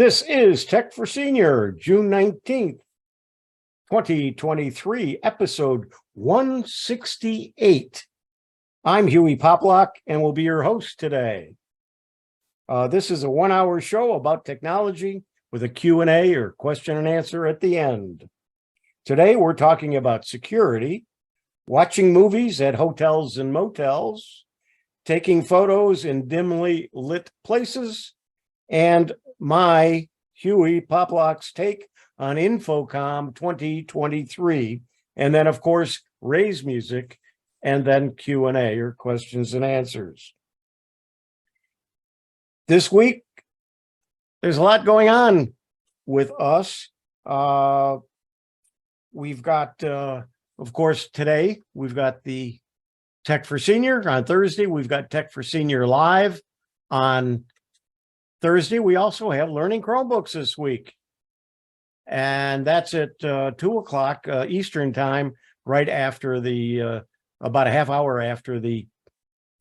This is Tech for Senior, June 19th, 2023, episode 168. I'm Hewie Poplock and will be your host today. This is a 1-hour show about technology with a Q&A or question and answer at the end. Today, we're talking about security, watching movies at hotels and motels, taking photos in dimly lit places, and my Hewie Poplock's take on Infocom 2023, and then of course Ray's music, and then Q&A or questions and answers. This week, there's a lot going on with us. We've got, of course, today we've got the Tech for Senior. On Thursday, we've got Tech for Senior Live. On Thursday, we also have Learning Chromebooks this week. And that's at 2 o'clock Eastern time, right after the, about a half hour after the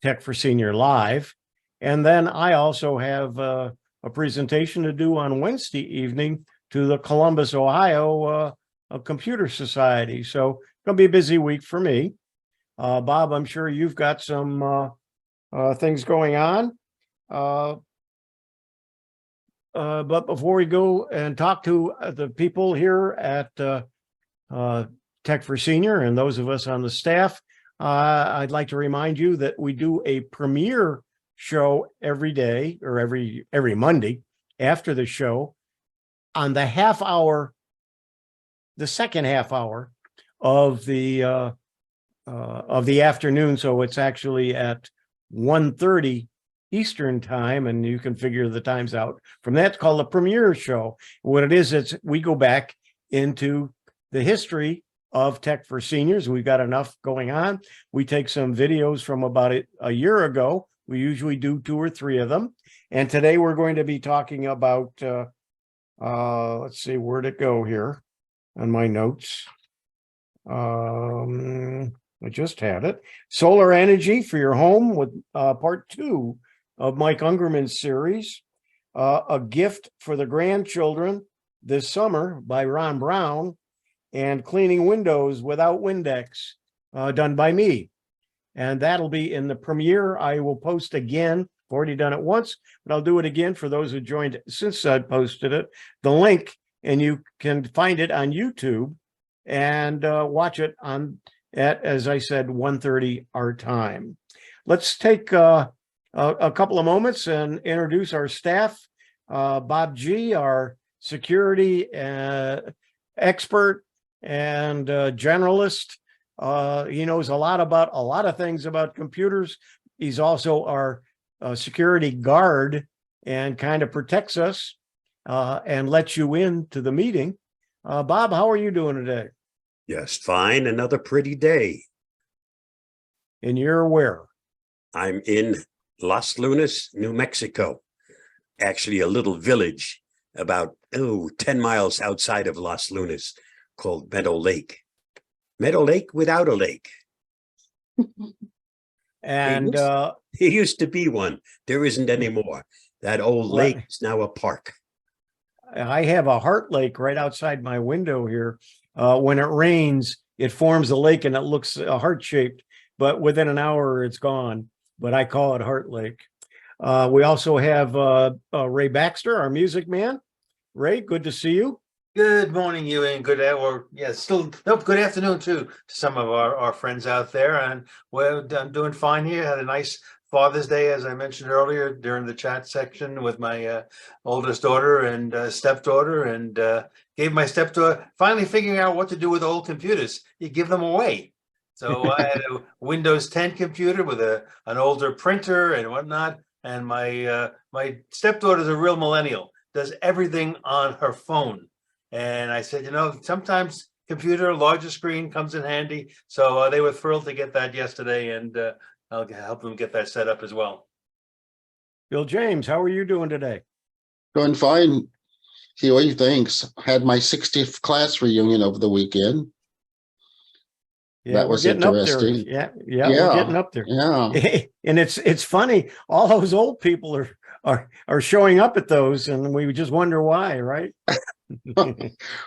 Tech for Senior Live. And then I also have a presentation to do on Wednesday evening to the Columbus, Ohio Computer Society. So it's going to be a busy week for me. Bob, I'm sure you've got some things going on. But before we go and talk to the people here at Tech for Senior and those of us on the staff, I'd like to remind you that we do a premiere show every day or every Monday after the show on the half hour, the second half hour of the afternoon. So it's actually at 1:30 Eastern time, and you can figure the times out from that. It's called a premiere show. What it is, it's we go back into the history of Tech for Seniors. We've got enough going on. We take some videos from about a year ago. We usually do 2 or 3 of them. And today we're going to be talking about, let's see, where'd it go here on my notes? I just had it. Solar energy for your home with part 2 of Mike Ungerman's series. A gift for the grandchildren this summer by Ron Brown, and cleaning windows without Windex, done by me. And that'll be in the premiere. I will post again. I've already done it once, but I'll do it again for those who joined since I posted it. The link, and you can find it on YouTube and watch it on at, as I said, 1:30 our time. Let's take a couple of moments and introduce our staff. Bob G, our security expert and generalist. He knows a lot about a lot of things about computers. He's also our security guard and kind of protects us and lets you into the meeting. Bob, how are you doing today? Yes, fine. Another pretty day. And you're where? I'm in Los Lunas, New Mexico. Actually, a little village about 10 miles outside of Los Lunas called Meadow Lake. Meadow Lake without a lake. And there used to be one. There isn't anymore. That old lake is now a park. I have a heart lake right outside my window here. When it rains, it forms a lake and it looks heart-shaped, but within an hour it's gone. But I call it Heart Lake. We also have Ray Baxter, our music man. Ray, good to see you. Good morning, Ewan. Good afternoon to some of our friends out there. And I'm doing fine here. Had a nice Father's Day, as I mentioned earlier, during the chat section with my oldest daughter and stepdaughter, and gave my stepdaughter finally figuring out what to do with old computers. You give them away. So I had a Windows 10 computer with an older printer and whatnot. And my stepdaughter's a real millennial, does everything on her phone. And I said, sometimes computer, larger screen comes in handy. So they were thrilled to get that yesterday, and I'll help them get that set up as well. Bill James, how are you doing today? Doing fine, Hewie, thanks. Had my 60th class reunion over the weekend. Yeah, that was interesting. Yeah, we're getting up there. Yeah. And it's funny, all those old people are showing up at those, and we just wonder why, right?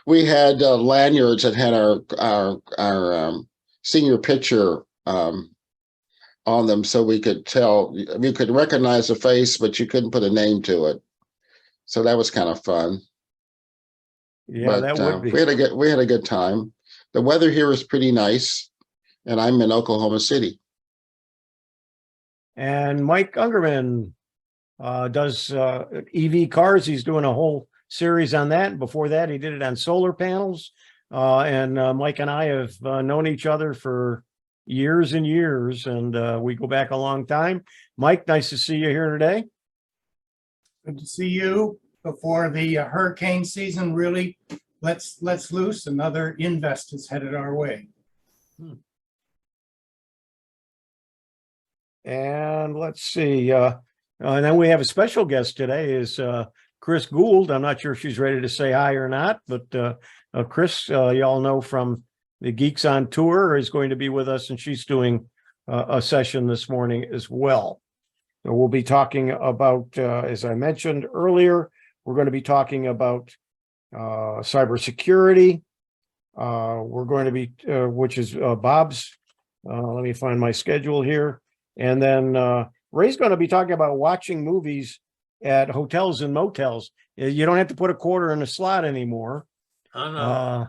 We had lanyards that had our senior picture on them, so we could tell, you could recognize the face, but you couldn't put a name to it. So that was kind of fun. Yeah, that would be. We had a good time. The weather here is pretty nice, and I'm in Oklahoma City. And Mike Ungerman does EV cars. He's doing a whole series on that. Before that, he did it on solar panels. And Mike and I have known each other for years and years, and we go back a long time. Mike, nice to see you here today. Good to see you before the hurricane season really lets loose. Another invest is headed our way. And let's see. And then we have a special guest today is Chris Guld. I'm not sure if she's ready to say hi or not, but Chris, y'all know from the Geeks on Tour, is going to be with us, and she's doing a session this morning as well. So we'll be talking about, as I mentioned earlier, we're going to be talking about cybersecurity. We're going to be, which is Bob's. Let me find my schedule here. And then Ray's going to be talking about watching movies at hotels and motels. You don't have to put a quarter in a slot anymore. Oh, no.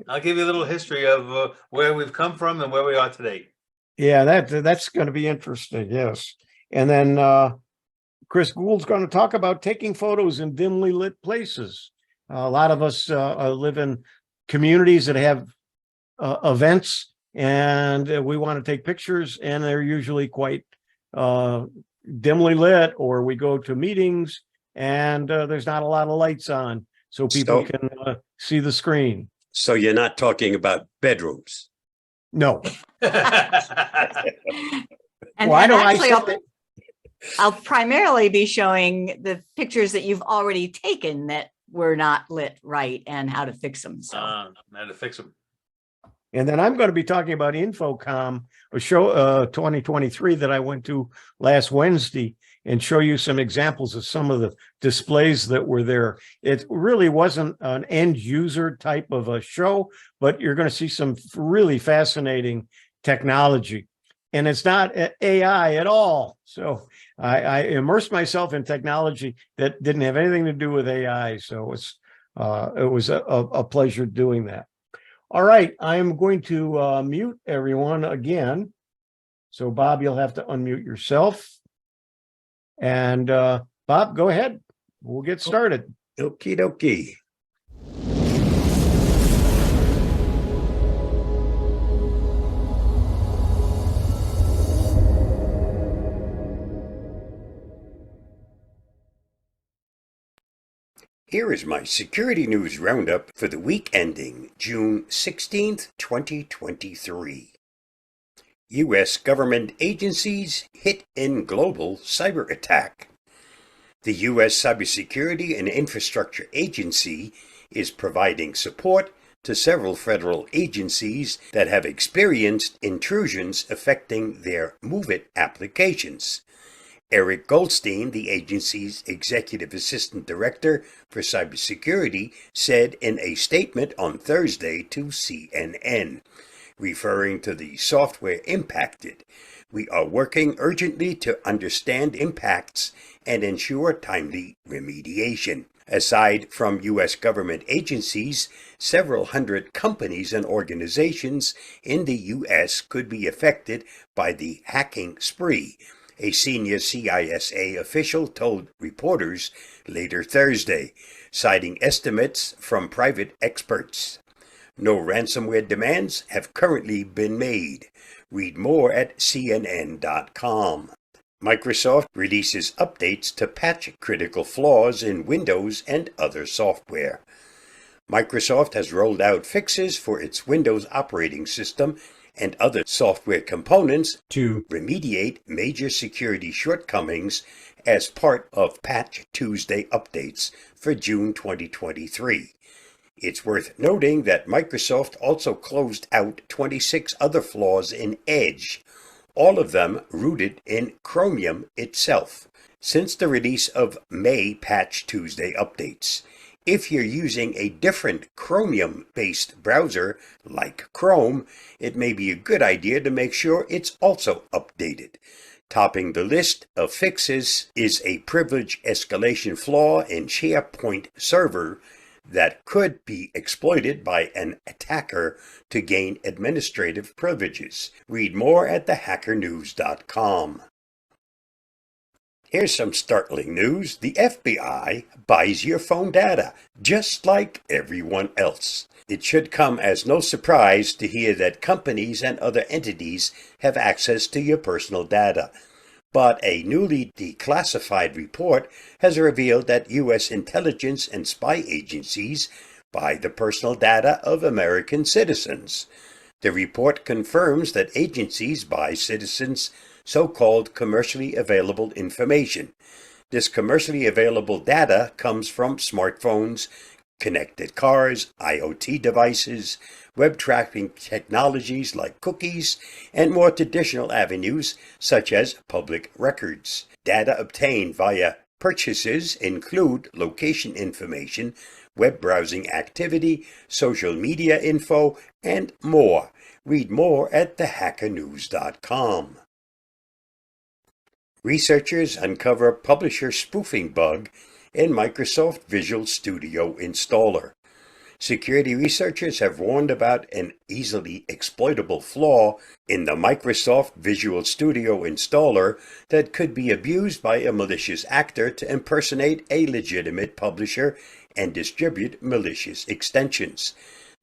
I'll give you a little history of where we've come from and where we are today. Yeah, that's going to be interesting. Yes. And then Chris Gould's going to talk about taking photos in dimly lit places. A lot of us live in communities that have events, and we want to take pictures, and they're usually quite dimly lit, or we go to meetings and there's not a lot of lights on, so people can see the screen. So you're not talking about bedrooms? No. And, Well, I and don't- I actually, said that- I'll primarily be showing the pictures that you've already taken that were not lit right and how to fix them. So How to fix them. And then I'm going to be talking about Infocom, a show 2023 that I went to last Wednesday, and show you some examples of some of the displays that were there. It really wasn't an end user type of a show, but you're going to see some really fascinating technology. And it's not AI at all. So I immersed myself in technology that didn't have anything to do with AI. So it was a pleasure doing that. All right, I'm going to mute everyone again. So Bob, you'll have to unmute yourself. And Bob, go ahead. We'll get started. Okie dokie. Here is my security news roundup for the week ending June 16th, 2023. U.S. government agencies hit in global cyber attack. The U.S. Cybersecurity and Infrastructure Agency is providing support to several federal agencies that have experienced intrusions affecting their MOVEit applications. Eric Goldstein, the agency's Executive Assistant Director for Cybersecurity, said in a statement on Thursday to CNN, referring to the software impacted, "We are working urgently to understand impacts and ensure timely remediation." Aside from U.S. government agencies, several hundred companies and organizations in the U.S. could be affected by the hacking spree, a senior CISA official told reporters later Thursday, citing estimates from private experts. No ransomware demands have currently been made. Read more at CNN.com. Microsoft releases updates to patch critical flaws in Windows and other software. Microsoft has rolled out fixes for its Windows operating system and other software components to remediate major security shortcomings as part of Patch Tuesday updates for June 2023. It's worth noting that Microsoft also closed out 26 other flaws in Edge, all of them rooted in Chromium itself. since the release of May Patch Tuesday updates. If you're using a different Chromium-based browser like Chrome, it may be a good idea to make sure it's also updated. Topping the list of fixes is a privilege escalation flaw in SharePoint server that could be exploited by an attacker to gain administrative privileges. Read more at ℏ𝕠𝕟.com. Here's some startling news. The FBI buys your phone data, just like everyone else. It should come as no surprise to hear that companies and other entities have access to your personal data. But a newly declassified report has revealed that U.S. intelligence and spy agencies buy the personal data of American citizens. The report confirms that agencies buy citizens' so-called commercially available information. This commercially available data comes from smartphones, connected cars, IoT devices, web tracking technologies like cookies, and more traditional avenues such as public records. Data obtained via purchases include location information, web browsing activity, social media info, and more. Read more at ℏ𝕠𝕟.com. Researchers uncover publisher spoofing bug in Microsoft Visual Studio installer. Security researchers have warned about an easily exploitable flaw in the Microsoft Visual Studio installer that could be abused by a malicious actor to impersonate a legitimate publisher and distribute malicious extensions.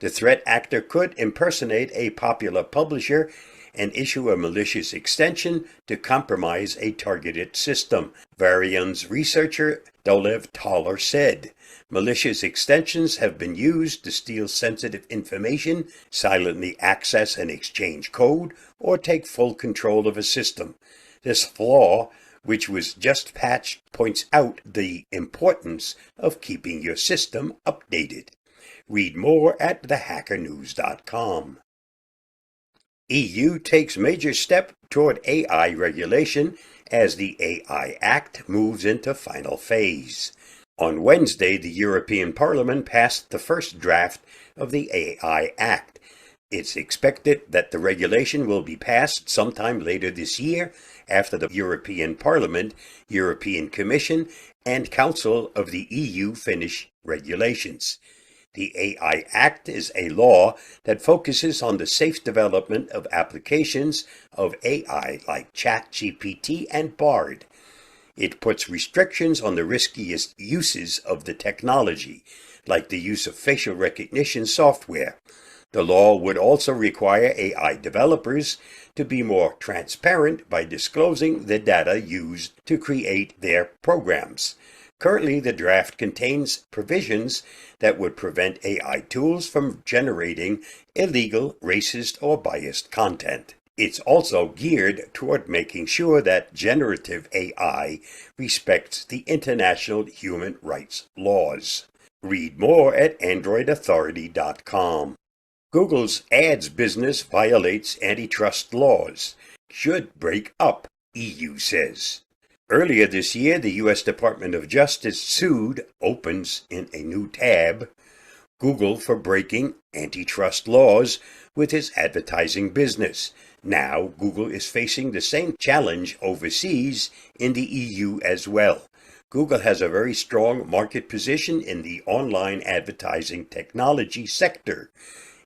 The threat actor could impersonate a popular publisher and issue a malicious extension to compromise a targeted system. Varian's researcher Dolev Toller said, "Malicious extensions have been used to steal sensitive information, silently access and exchange code, or take full control of a system. This flaw, which was just patched, points out the importance of keeping your system updated." Read more at ℏ𝕠𝕟.com. EU takes major step toward AI regulation as the AI Act moves into final phase. On Wednesday, the European Parliament passed the first draft of the AI Act. It's expected that the regulation will be passed sometime later this year after the European Parliament, European Commission, and Council of the EU finish regulations. The AI Act is a law that focuses on the safe development of applications of AI like ChatGPT and Bard. It puts restrictions on the riskiest uses of the technology, like the use of facial recognition software. The law would also require AI developers to be more transparent by disclosing the data used to create their programs. Currently, the draft contains provisions that would prevent AI tools from generating illegal, racist, or biased content. It's also geared toward making sure that generative AI respects the international human rights laws. Read more at androidauthority.com. Google's ads business violates antitrust laws. Should break up, EU says. Earlier this year, the U.S. Department of Justice sued, opens in a new tab, Google for breaking antitrust laws with its advertising business. Now, Google is facing the same challenge overseas in the EU as well. Google has a very strong market position in the online advertising technology sector.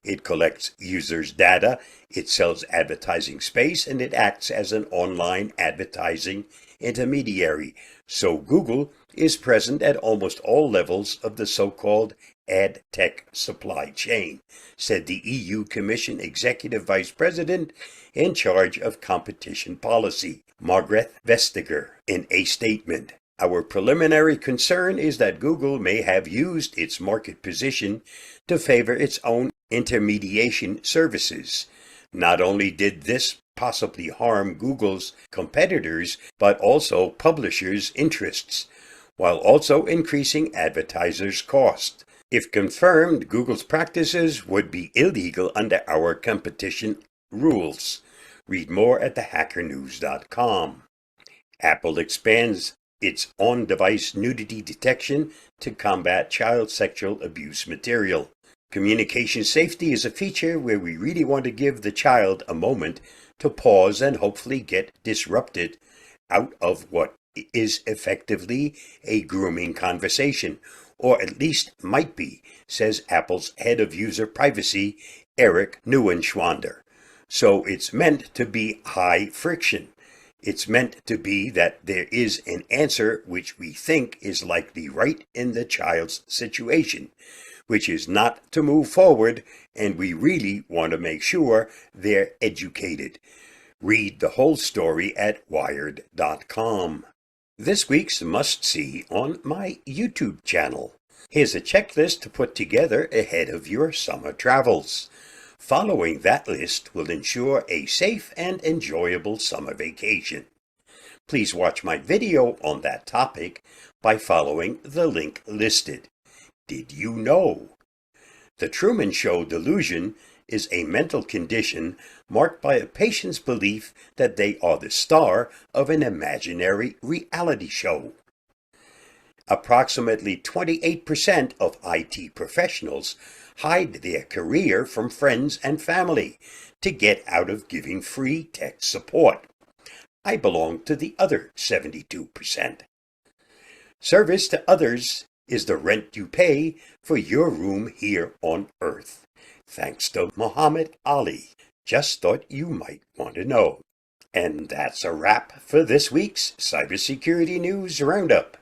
It collects users' data, it sells advertising space, and it acts as an online advertising intermediary. So Google is present at almost all levels of the so-called ad tech supply chain, said the EU Commission Executive Vice President in charge of competition policy, Margrethe Vestager, in a statement. Our preliminary concern is that Google may have used its market position to favor its own intermediation services. Not only did this possibly harm Google's competitors, but also publishers' interests, while also increasing advertisers' cost. If confirmed, Google's practices would be illegal under our competition rules. Read more at ℏ𝕠𝕟.com. Apple expands It's on-device nudity detection to combat child sexual abuse material. Communication safety is a feature where we really want to give the child a moment to pause and hopefully get disrupted out of what is effectively a grooming conversation, or at least might be, says Apple's head of user privacy, Eric Neuenschwander. So it's meant to be high friction. It's meant to be that there is an answer which we think is likely right in the child's situation, which is not to move forward, and we really want to make sure they're educated. Read the whole story at wired.com. This week's must-see on my YouTube channel. Here's a checklist to put together ahead of your summer travels. Following that list will ensure a safe and enjoyable summer vacation. Please watch my video on that topic by following the link listed. Did you know? The Truman Show delusion is a mental condition marked by a patient's belief that they are the star of an imaginary reality show. Approximately 28% of IT professionals hide their career from friends and family to get out of giving free tech support. I belong to the other 72%. Service to others is the rent you pay for your room here on Earth. Thanks to Muhammad Ali. Just thought you might want to know. And that's a wrap for this week's Cybersecurity News Roundup.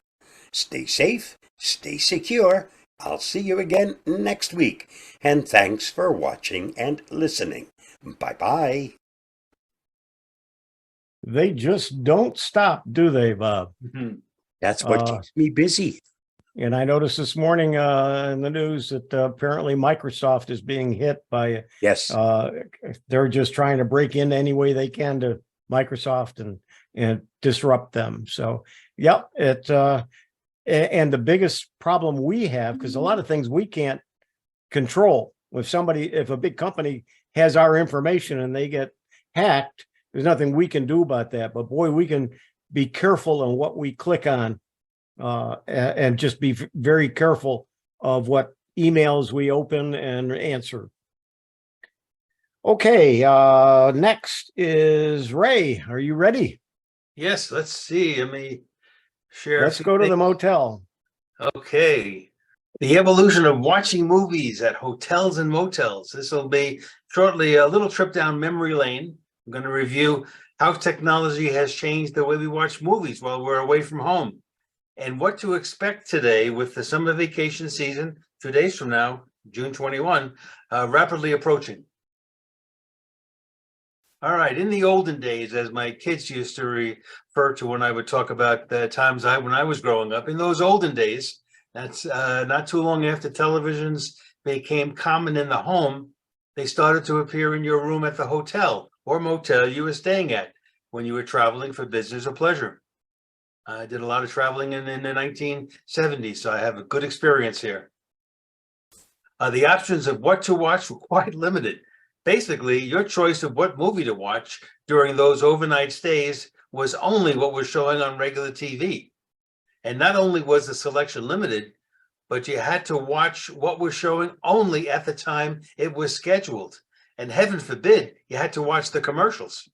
Stay safe, stay secure. I'll see you again next week. And thanks for watching and listening. Bye-bye. They just don't stop, do they, Bob? That's what keeps me busy. And I noticed this morning in the news that apparently Microsoft is being hit by, Yes. they're just trying to break in any way they can to Microsoft and disrupt them. So, yep, and the biggest problem we have, because a lot of things we can't control. If a big company has our information and they get hacked, there's nothing we can do about that. But boy, we can be careful on what we click on. And just be very careful of what emails we open and answer. Okay, next is Ray. Are you ready? Yes, let's see. Let me share. Let's go to the motel. Okay. The evolution of watching movies at hotels and motels. This will be shortly a little trip down memory lane. I'm going to review how technology has changed the way we watch movies while we're away from home, and what to expect today with the summer vacation season, 2 days from now, June 21, rapidly approaching. All right, in the olden days, as my kids used to refer to when I would talk about the times when I was growing up, in those olden days, that's not too long after televisions became common in the home, they started to appear in your room at the hotel or motel you were staying at when you were traveling for business or pleasure. I did a lot of traveling in the 1970s, so I have a good experience here. The options of what to watch were quite limited. Basically, your choice of what movie to watch during those overnight stays was only what was showing on regular TV. And not only was the selection limited, but you had to watch what was showing only at the time it was scheduled. And heaven forbid, you had to watch the commercials.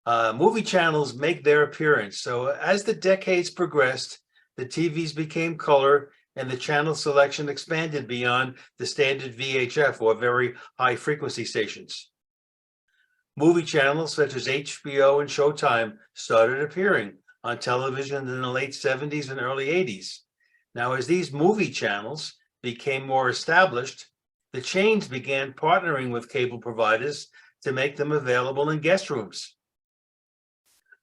Movie channels make their appearance. So as the decades progressed, the TVs became color and the channel selection expanded beyond the standard VHF or very high frequency stations. Movie channels such as HBO and Showtime started appearing on television in the late 70s and early 80s. Now, as these movie channels became more established, the chains began partnering with cable providers to make them available in guest rooms.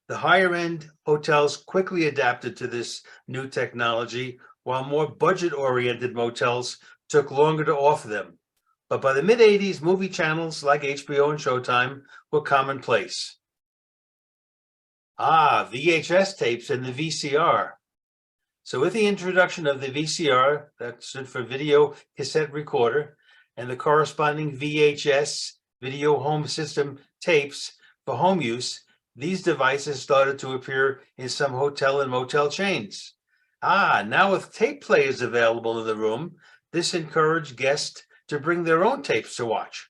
The higher-end hotels quickly adapted to this new technology, while more budget-oriented motels took longer to offer them. But by the mid-'80s, movie channels like HBO and Showtime were commonplace. VHS tapes and the VCR. So with the introduction of the VCR, that stood for video cassette recorder, and the corresponding VHS, video home system tapes for home use, these devices started to appear in some hotel and motel chains. Now with tape players available in the room, this encouraged guests to bring their own tapes to watch.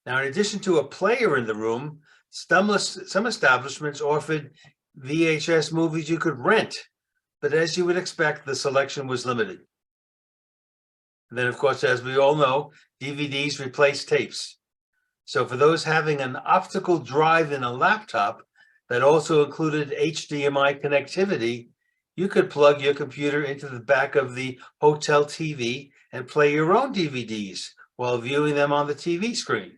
Now, in addition to a player in the room, some establishments offered VHS movies you could rent, but as you would expect, the selection was limited. And then, of course, as we all know, DVDs replaced tapes. So for those having an optical drive in a laptop that also included HDMI connectivity, you could plug your computer into the back of the hotel TV and play your own DVDs while viewing them on the TV screen.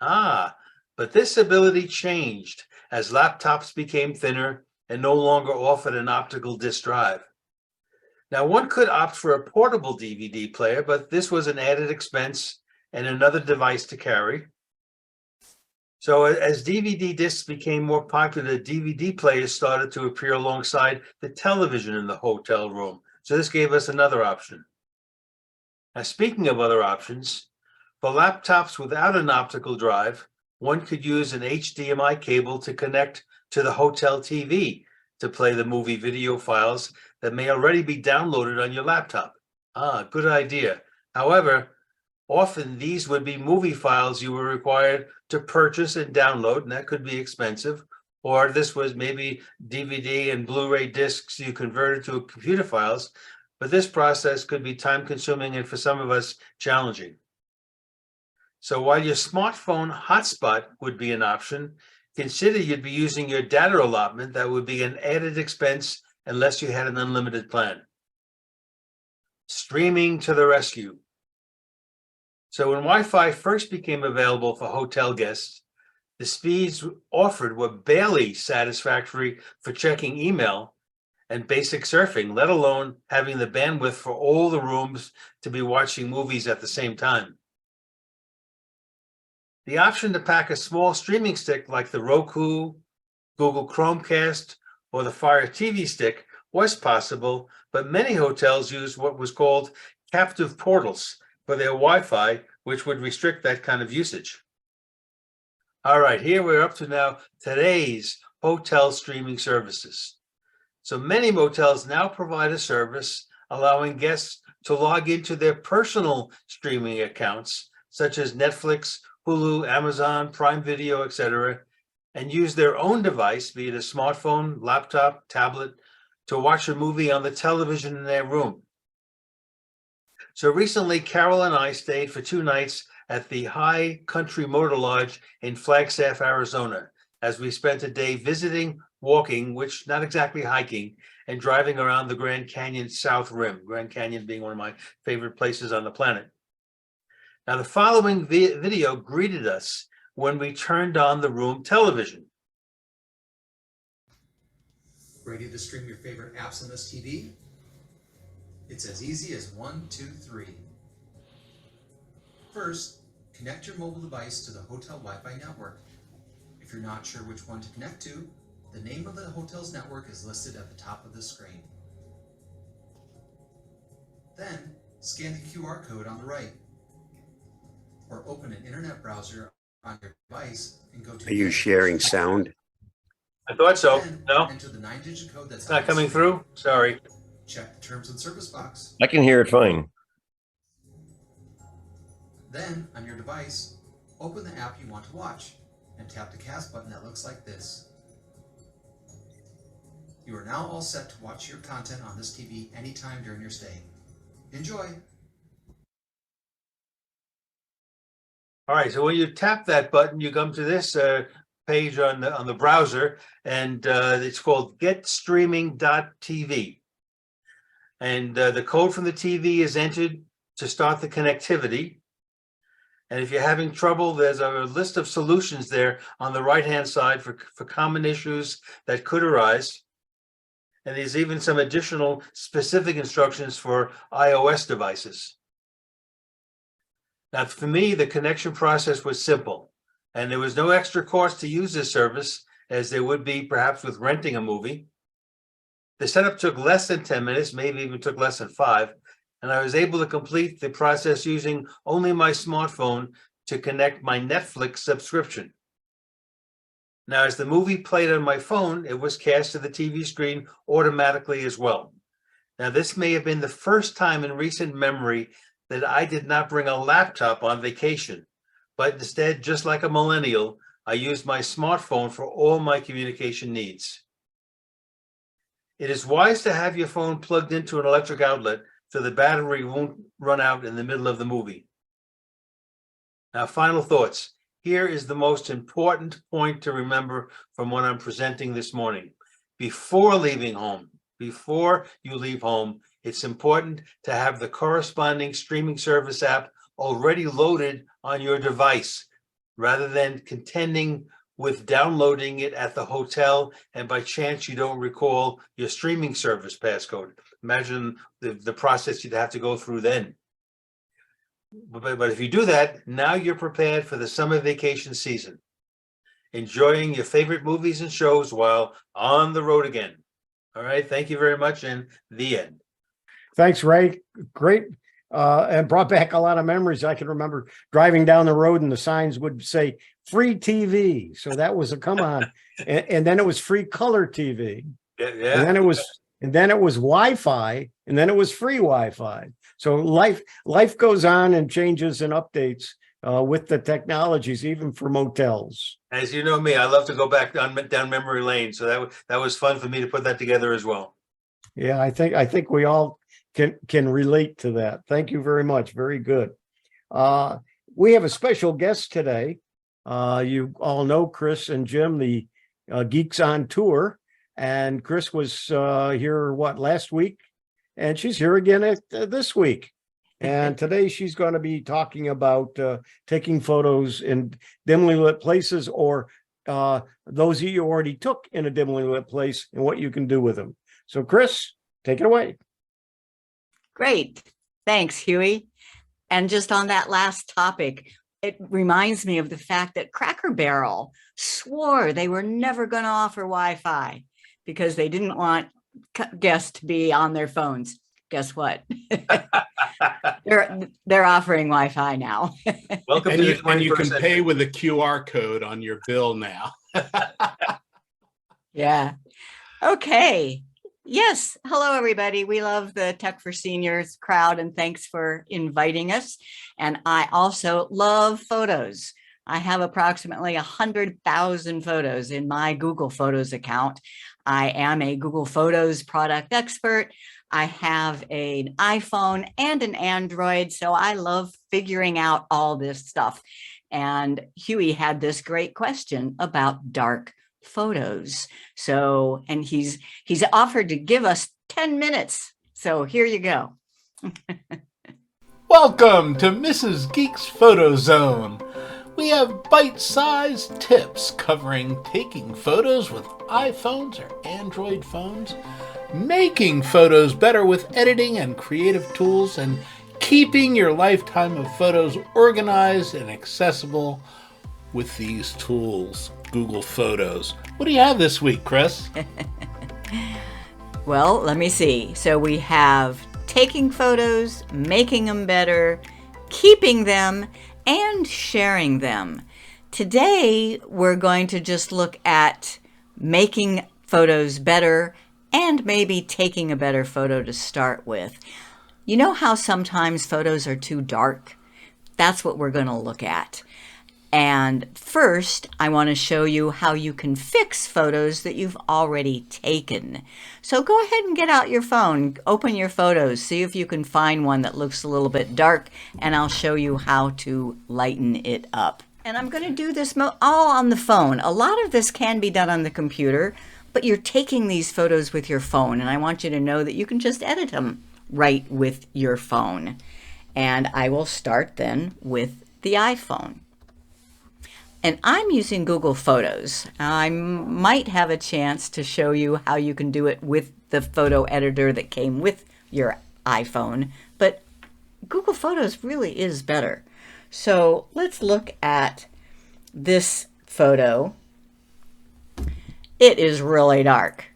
But this ability changed as laptops became thinner and no longer offered an optical disc drive. Now, one could opt for a portable DVD player, but this was an added expense and another device to carry. So as DVD discs became more popular, DVD players started to appear alongside the television in the hotel room. So this gave us another option. Now, speaking of other options, for laptops without an optical drive, one could use an HDMI cable to connect to the hotel TV to play the movie video files that may already be downloaded on your laptop. Good idea. However, often these would be movie files you were required to purchase and download, and that could be expensive. Or this was maybe DVD and Blu-ray discs you converted to computer files, but this process could be time-consuming and for some of us challenging. So while your smartphone hotspot would be an option, consider you'd be using your data allotment. That would be an added expense unless you had an unlimited plan. Streaming to the rescue. So when Wi-Fi first became available for hotel guests, the speeds offered were barely satisfactory for checking email and basic surfing, let alone having the bandwidth for all the rooms to be watching movies at the same time. The option to pack a small streaming stick like the Roku, Google Chromecast, or the Fire TV stick was possible, but many hotels used what was called captive portals for their Wi-Fi, which would restrict that kind of usage. All right, here we're up to now today's hotel streaming services. So many motels now provide a service allowing guests to log into their personal streaming accounts, such as Netflix, Hulu, Amazon, Prime Video, etc., and use their own device, be it a smartphone, laptop, tablet, to watch a movie on the television in their room. So recently, Carol and I stayed for 2 nights at the High Country Motor Lodge in Flagstaff, Arizona, as we spent a day visiting, walking, which not exactly hiking, and driving around the Grand Canyon South Rim, Grand Canyon being one of my favorite places on the planet. Now, the following video greeted us when we turned on the room television. Ready to stream your favorite apps on this TV? It's as easy as 1, 2, 3. First, connect your mobile device to the hotel Wi-Fi network. If you're not sure which one to connect to, the name of the hotel's network is listed at the top of the screen. Then, scan the QR code on the right, or open an internet browser on your device and go to— Are you sharing sound? I thought so. Then No, enter the 9-digit code that's it's on not the coming screen. through. Sorry. Check the terms and service box. I can hear it fine. Then, on your device, open the app you want to watch and tap the cast button that looks like this. You are now all set to watch your content on this TV anytime during your stay. Enjoy! All right, so when you tap that button, you come to this page on the browser, and it's called getstreaming.tv. And the code from the TV is entered to start the connectivity. And if you're having trouble, there's a list of solutions there on the right-hand side for common issues that could arise. And there's even some additional specific instructions for iOS devices. Now, for me, the connection process was simple, and there was no extra cost to use this service, as there would be perhaps with renting a movie. The setup took less than 10 minutes, maybe even took less than 5, and I was able to complete the process using only my smartphone to connect my Netflix subscription. Now, as the movie played on my phone, it was cast to the TV screen automatically as well. Now, this may have been the first time in recent memory that I did not bring a laptop on vacation, but instead, just like a millennial, I used my smartphone for all my communication needs. It is wise to have your phone plugged into an electric outlet so the battery won't run out in the middle of the movie. Now, final thoughts. Here is the most important point to remember from what I'm presenting this morning. Before leaving home, before you leave home, it's important to have the corresponding streaming service app already loaded on your device, rather than contending with downloading it at the hotel and by chance you don't recall your streaming service passcode. Imagine the process you'd have to go through then. But if you do that, now you're prepared for the summer vacation season, enjoying your favorite movies and shows while on the road again. All right, thank you very much, and the end. Thanks, Ray. Great. And brought back a lot of memories. I can remember driving down the road and the signs would say free TV. So that was a come on. And then it was free color TV. Yeah. And then it was Wi-Fi, and then it was free Wi-Fi. So life goes on and changes and updates with the technologies, even for motels. As you know me, I love to go back down memory lane. So that was fun for me to put that together as well. Yeah, I think we all can relate to that. Thank you very much. Very good. We have a special guest today. You all know Chris and Jim, the Geeks on Tour, and Chris was here last week, and she's here again this week. And today she's going to be talking about taking photos in dimly lit places, or those you already took in a dimly lit place and what you can do with them. So Chris, take it away. Great. Thanks, Hewie. And just on that last topic, it reminds me of the fact that Cracker Barrel swore they were never going to offer Wi-Fi because they didn't want guests to be on their phones. Guess what? They're offering Wi-Fi now. Welcome And to you, the and you 21st can century. pay with a QR code on your bill now. Yeah. Okay. Yes. Hello, everybody. We love the Tech for Seniors crowd, and thanks for inviting us. And I also love photos. I have approximately 100,000 photos in my Google Photos account. I am a Google Photos product expert. I have an iPhone and an Android, so I love figuring out all this stuff. And Hewie had this great question about dark photos. So, and he's offered to give us 10 minutes. So here you go. Welcome to Mrs. Geek's Photo Zone. We have bite-sized tips covering taking photos with iPhones or Android phones, making photos better with editing and creative tools, and keeping your lifetime of photos organized and accessible with these tools, Google Photos. What do you have this week, Chris? Well, let me see. So we have taking photos, making them better, keeping them, and sharing them. Today, we're going to just look at making photos better and maybe taking a better photo to start with. You know how sometimes photos are too dark? That's what we're going to look at. And first, I want to show you how you can fix photos that you've already taken. So go ahead and get out your phone, open your photos, see if you can find one that looks a little bit dark, and I'll show you how to lighten it up. And I'm going to do this all on the phone. A lot of this can be done on the computer, but you're taking these photos with your phone, and I want you to know that you can just edit them right with your phone. And I will start then with the iPhone. And I'm using Google Photos. I might have a chance to show you how you can do it with the photo editor that came with your iPhone, but Google Photos really is better. So let's look at this photo. It is really dark.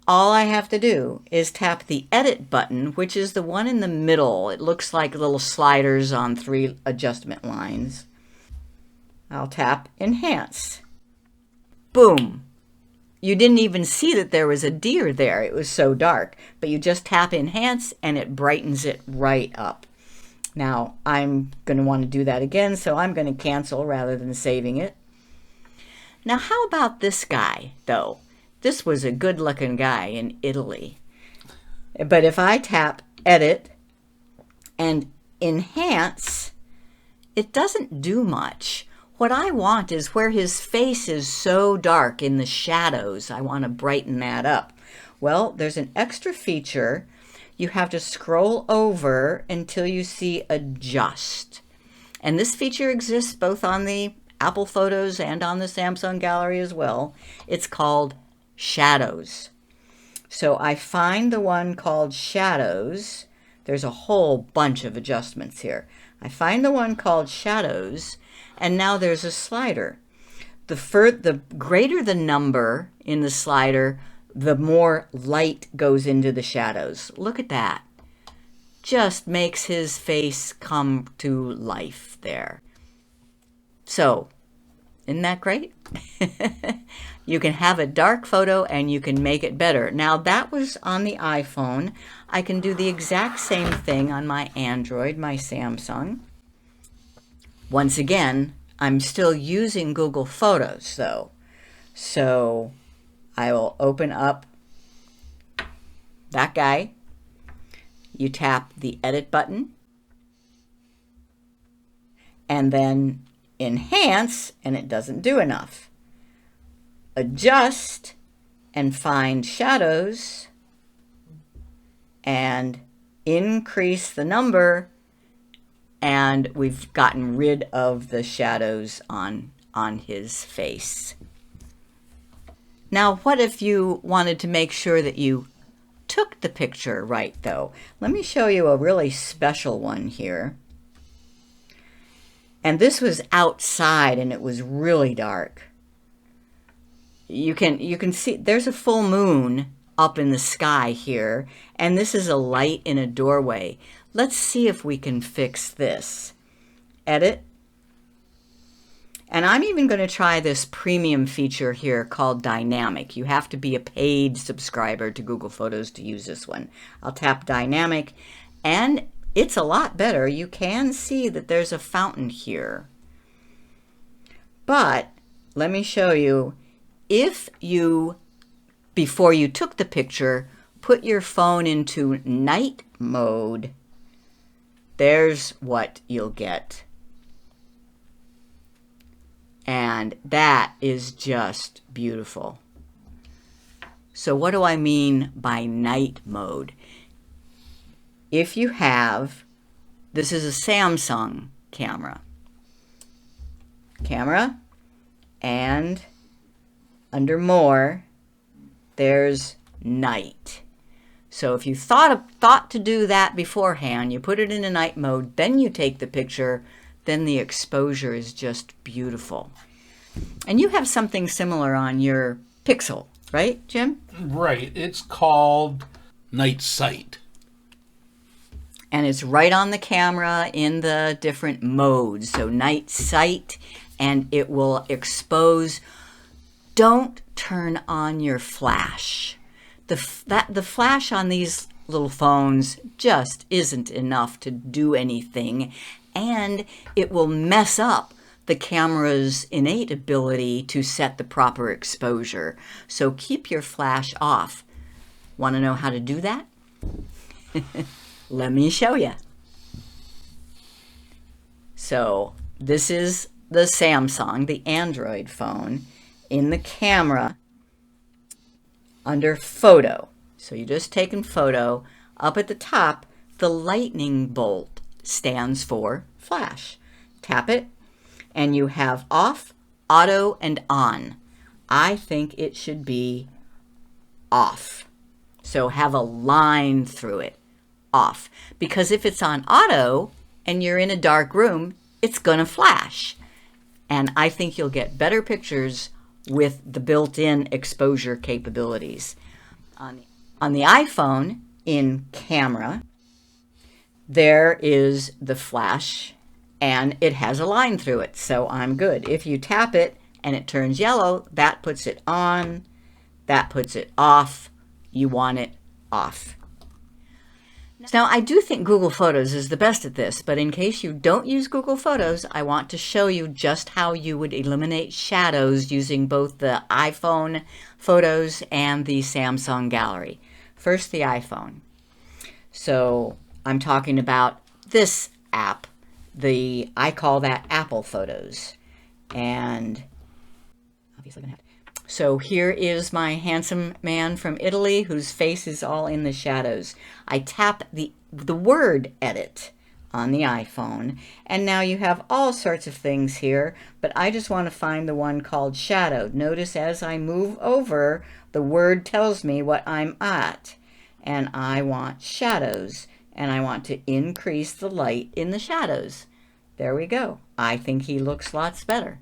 All I have to do is tap the edit button, which is the one in the middle. It looks like little sliders on 3 adjustment lines. I'll tap Enhance. boom. You didn't even see that there was a deer there. It was so dark. But you just tap enhance and it brightens it right up. Now, I'm going to want to do that again, so I'm going to cancel rather than saving it. Now, how about this guy, though? This was a good-looking guy in Italy. But if I tap edit and enhance, it doesn't do much. What I want is where his face is so dark in the shadows. I want to brighten that up. Well, there's an extra feature. You have to scroll over until you see adjust. And this feature exists both on the Apple Photos and on the Samsung Gallery as well. It's called shadows. So I find the one called shadows. There's a whole bunch of adjustments here. I find the one called shadows, and now there's a slider. The greater the number in the slider, the more light goes into the shadows. Look at that. Just makes his face come to life there. So, isn't that great? You can have a dark photo and you can make it better. Now, that was on the iPhone. I can do the exact same thing on my Android, my Samsung. Once again, I'm still using Google Photos, though. So I will open up that guy. You tap the edit button and then enhance, and it doesn't do enough. Adjust and find shadows and increase the number, and we've gotten rid of the shadows on his face. Now, what if you wanted to make sure that you took the picture right, though? Let me show you a really special one here. And this was outside and it was really dark. You can see there's a full moon up in the sky here, and this is a light in a doorway. Let's see if we can fix this. Edit. And I'm even going to try this premium feature here called Dynamic. You have to be a paid subscriber to Google Photos to use this one. I'll tap Dynamic, and it's a lot better. You can see that there's a fountain here. But let me show you, if you, before you took the picture, put your phone into night mode, there's what you'll get. And that is just beautiful. So what do I mean by night mode? If you have, this is a Samsung camera, and under more, there's night. So if you thought to do that beforehand, you put it in a night mode, then you take the picture, then the exposure is just beautiful. And you have something similar on your Pixel, right, Jim? Right. It's called Night Sight. And it's right on the camera in the different modes. So night sight, and it will expose. Don't turn on your flash. The flash on these little phones just isn't enough to do anything, and it will mess up the camera's innate ability to set the proper exposure. So keep your flash off. Want to know how to do that? Let me show you. So this is the Samsung, the Android phone, in the camera under photo. So you just taken photo. Up at the top, the lightning bolt stands for flash. Tap it and you have off, auto, and on. I think it should be off. So have a line through it. Off, because if it's on auto and you're in a dark room, it's gonna flash, and I think you'll get better pictures with the built-in exposure capabilities. On the iPhone, in camera, there is the flash and it has a line through it, so I'm good. If you tap it and it turns yellow, that puts it on, that puts it off. You want it off. Now, I do think Google Photos is the best at this, but in case you don't use Google Photos, I want to show you just how you would eliminate shadows using both the iPhone Photos and the Samsung Gallery. First, the iPhone. So I'm talking about this app. I call that Apple Photos. And obviously gonna have to. So here is my handsome man from Italy whose face is all in the shadows. I tap the word edit on the iPhone, and now you have all sorts of things here, but I just want to find the one called shadow. Notice as I move over, the word tells me what I'm at, and I want shadows, and I want to increase the light in the shadows. There we go. I think he looks lots better.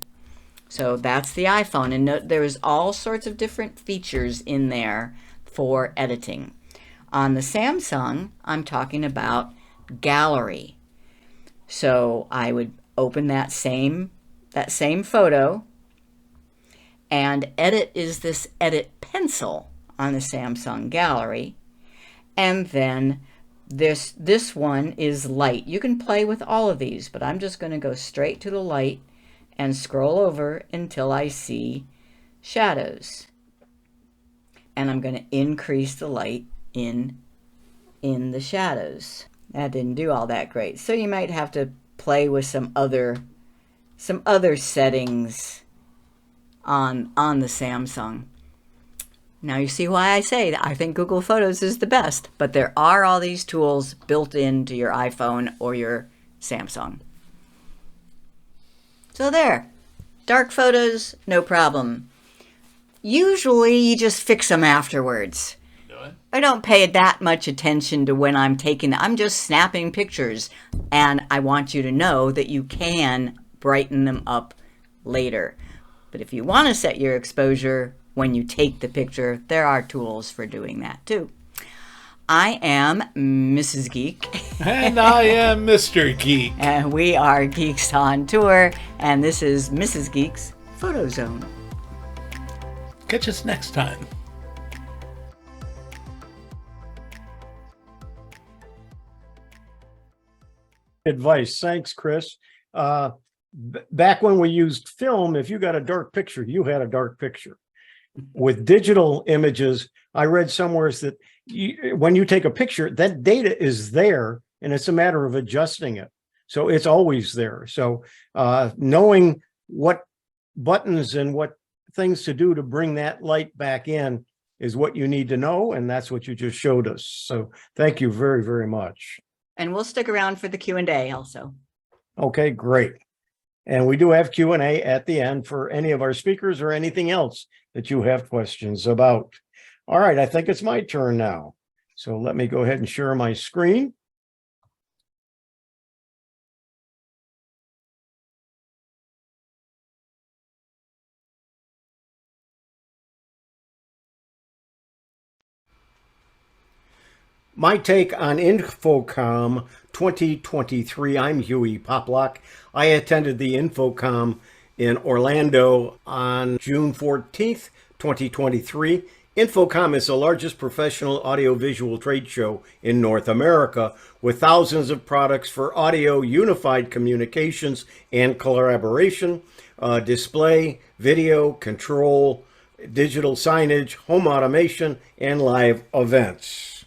So that's the iPhone, and note there's all sorts of different features in there for editing. On the Samsung, I'm talking about gallery. So I would open that same photo, and edit is this edit pencil on the Samsung gallery, and then this one is light. You can play with all of these, but I'm just going to go straight to the light and scroll over until I see shadows. And I'm going to increase the light in the shadows. That didn't do all that great. So you might have to play with some other settings on the Samsung. Now you see why I say that I think Google Photos is the best, but there are all these tools built into your iPhone or your Samsung. So there, dark photos, no problem. Usually you just fix them afterwards. I don't pay that much attention to when I'm taking them. I'm just snapping pictures, and I want you to know that you can brighten them up later. But if you want to set your exposure when you take the picture, there are tools for doing that too. I am Mrs. Geek. And I am Mr. Geek. And we are Geeks on Tour, and this is Mrs. Geek's Photo Zone. Catch us next time. Advice. Thanks, Chris. Back when we used film, if you got a dark picture, you had a dark picture. With digital images, I read somewhere that when you take a picture, that data is there, and it's a matter of adjusting it. So it's always there. So knowing what buttons and what things to do to bring that light back in is what you need to know, and that's what you just showed us. So thank you very, very much. And we'll stick around for the Q&A also. Okay, great. And we do have Q&A at the end for any of our speakers or anything else that you have questions about. All right, I think it's my turn now. So let me go ahead and share my screen. My take on Infocom 2023. I'm Hewie Poplock. I attended the Infocom in Orlando on June 14th, 2023. Infocom is the largest professional audiovisual trade show in North America, with thousands of products for audio unified communications and collaboration, display, video, control, digital signage, home automation, and live events.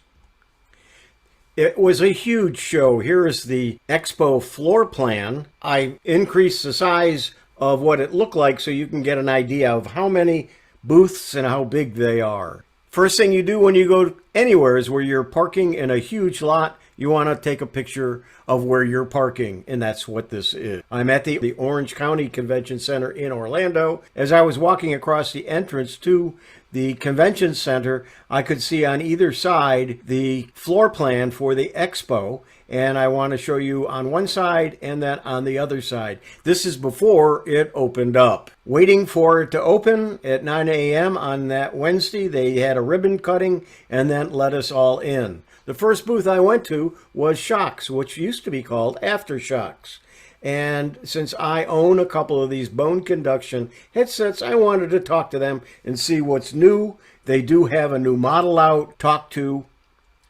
It was a huge show. Here is the expo floor plan. I increased the size of what it looked like so you can get an idea of how many booths and how big they are. First thing you do when you go anywhere is where you're parking in a huge lot, you want to take a picture of where you're parking, and that's what this is. I'm at the Orange County Convention Center in Orlando. As I was walking across the entrance to the convention center, I could see on either side the floor plan for the expo, and I want to show you on one side and then on the other side. This is before it opened up. Waiting for it to open at 9 a.m. on that Wednesday, they had a ribbon cutting and then let us all in. The first booth I went to was Shocks, which used to be called Aftershocks. And since I own a couple of these bone conduction headsets, I wanted to talk to them and see what's new. They do have a new model out. Talk to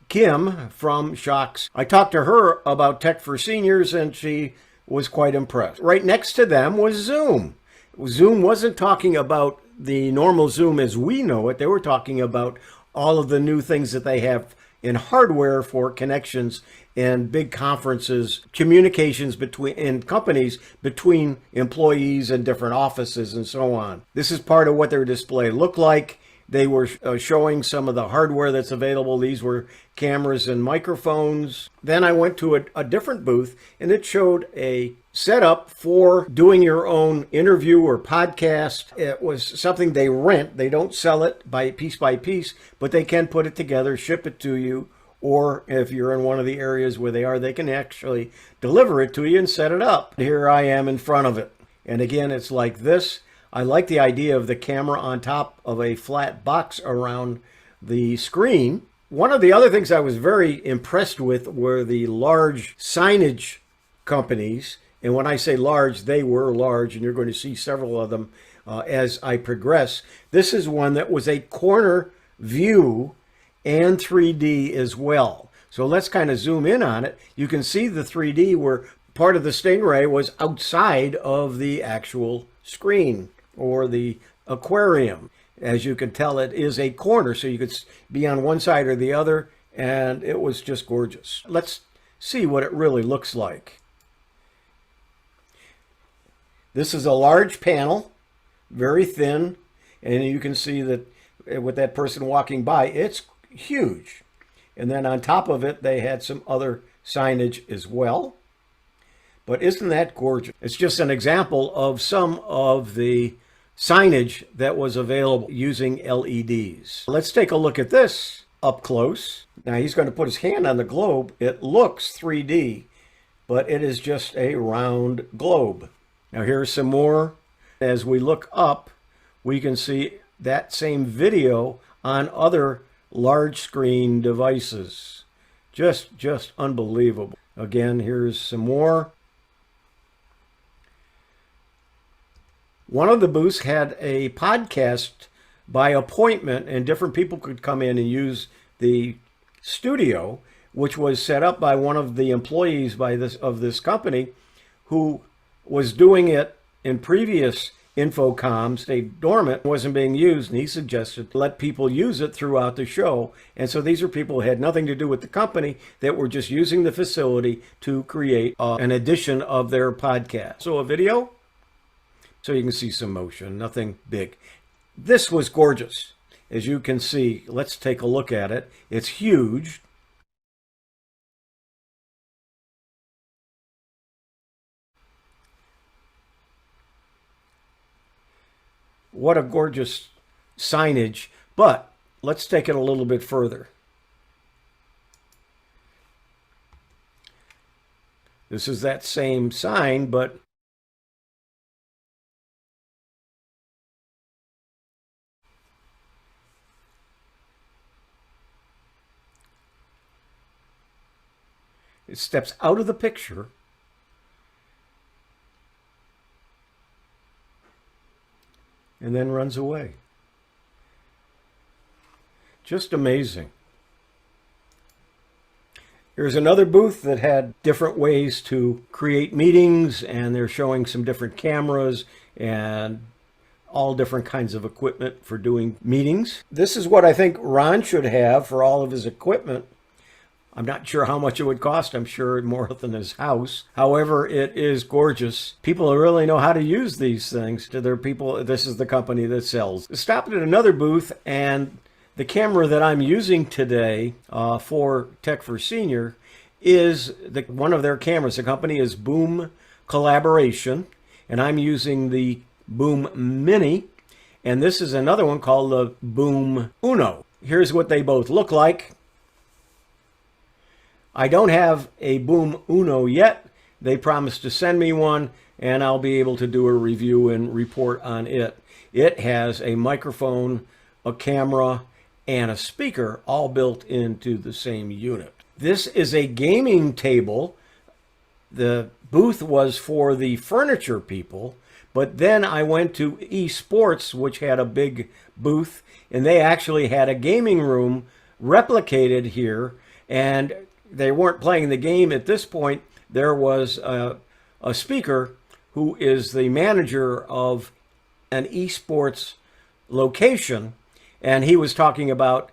Kim from Shocks. I talked to her about tech for seniors, and she was quite impressed. Right next to them was Zoom. Zoom wasn't talking about the normal Zoom as we know it. They were talking about all of the new things that they have in hardware for connections and big conferences, communications in companies between employees and different offices and so on. This is part of what their display looked like. They were showing some of the hardware that's available. These were cameras and microphones. Then I went to a different booth, and it showed a setup for doing your own interview or podcast. It was something they rent. They don't sell it by piece, but they can put it together, ship it to you, or if you're in one of the areas where they are, they can actually deliver it to you and set it up. Here I am in front of it. And again, it's like this. I like the idea of the camera on top of a flat box around the screen. One of the other things I was very impressed with were the large signage companies. And when I say large, they were large, and you're going to see several of them as I progress. This is one that was a corner view and 3D as well. So let's kind of zoom in on it. You can see the 3D where part of the Stingray was outside of the actual screen or the aquarium. As you can tell, it is a corner, so you could be on one side or the other, and it was just gorgeous. Let's see what it really looks like. This is a large panel, very thin, and you can see that with that person walking by, it's huge. And then on top of it, they had some other signage as well. But isn't that gorgeous? It's just an example of some of the signage that was available using LEDs. Let's take a look at this up close. Now he's going to put his hand on the globe. It looks 3D, but it is just a round globe. Now here's some more. As we look up, we can see that same video on other large screen devices. Just unbelievable. Again, here's some more. One of the booths had a podcast by appointment, and different people could come in and use the studio, which was set up by one of the employees of this company who was doing it in previous Infocom, stayed dormant, wasn't being used, and he suggested let people use it throughout the show. And so these are people who had nothing to do with the company that were just using the facility to create an edition of their podcast. So a video, so you can see some motion, nothing big. This was gorgeous. As you can see, let's take a look at it. It's huge. What a gorgeous signage, but let's take it a little bit further. This is that same sign, but it steps out of the picture and then runs away. Just amazing. Here's another booth that had different ways to create meetings, and they're showing some different cameras and all different kinds of equipment for doing meetings. This is what I think Ron should have for all of his equipment. I'm not sure how much it would cost. I'm sure more than his house. However, it is gorgeous. People really know how to use these things. To their people, this is the company that sells. Stopped at another booth, and the camera that I'm using today for Tech for Senior is one of their cameras. The company is Boom Collaboration, and I'm using the Boom Mini, and this is another one called the Boom Uno. Here's what they both look like. I don't have a Boom Uno yet. They promised to send me one, and I'll be able to do a review and report on it. It has a microphone, a camera, and a speaker all built into the same unit. This is a gaming table. The booth was for the furniture people, but then I went to eSports, which had a big booth, and they actually had a gaming room replicated here, and they weren't playing the game at this point. There was a speaker who is the manager of an eSports location, and he was talking about